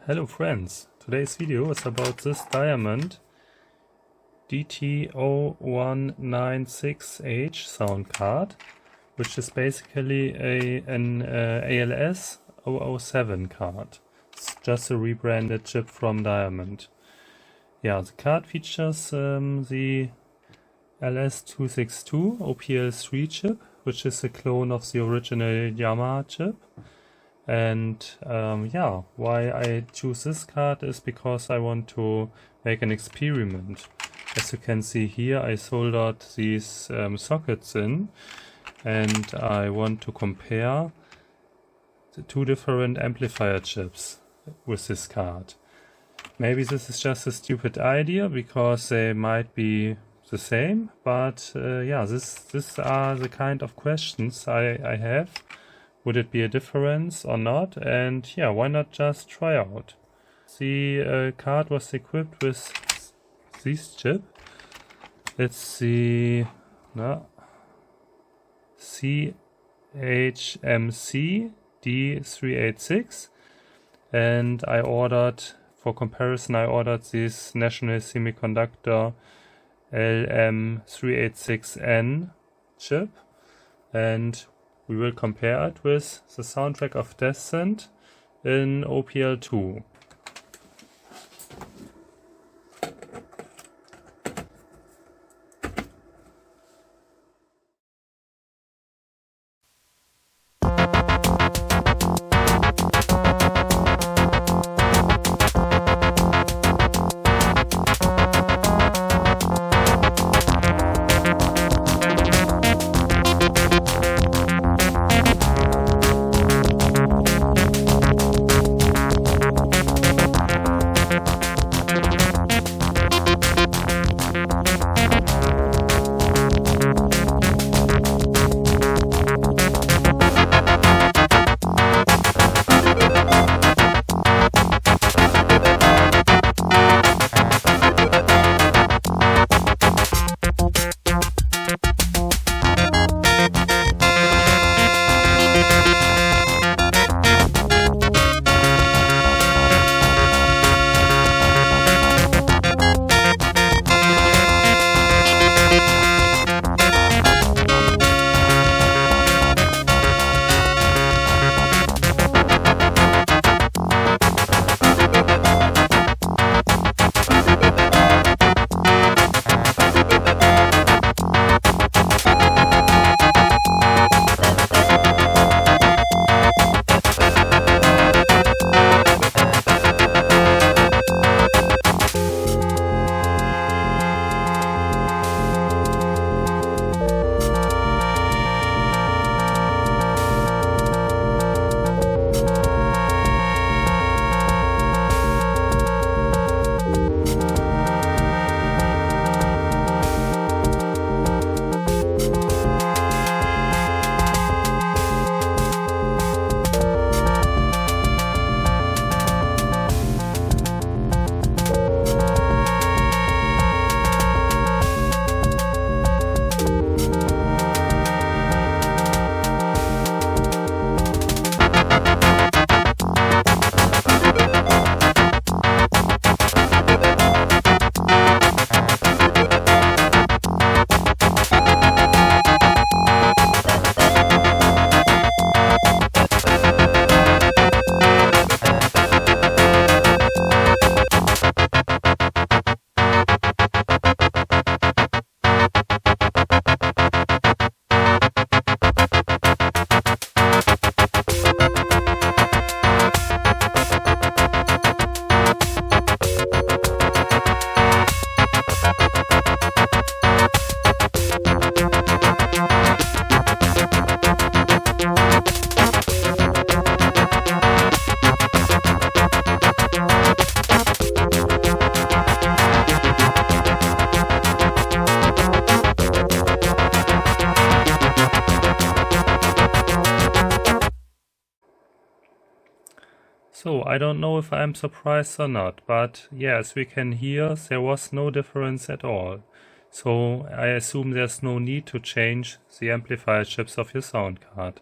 Hello friends, today's video is about this diamond DT-0196H sound card, which is basically an ALS007 card. It's just a rebranded chip from Diamond. Yeah, the card features the LS262 OPL3 chip, which is a clone of the original Yamaha chip. And yeah, why I choose this card is because I want to make an experiment. As you can see here, I soldered these sockets in, and I want to compare the two different amplifier chips with this card. Maybe this is just a stupid idea because they might be the same, but yeah, these are the kind of questions I have. Would it be a difference or not? And yeah, why not just try out? The card was equipped with this chip. It's the CHMC D386, and I ordered, for comparison, I ordered this National Semiconductor LM386 chip, and we will compare it with the soundtrack of Descent in OPL2. So I don't know if I'm surprised or not, but yeah, as we can hear, there was no difference at all. So I assume there's no need to change the amplifier chips of your sound card.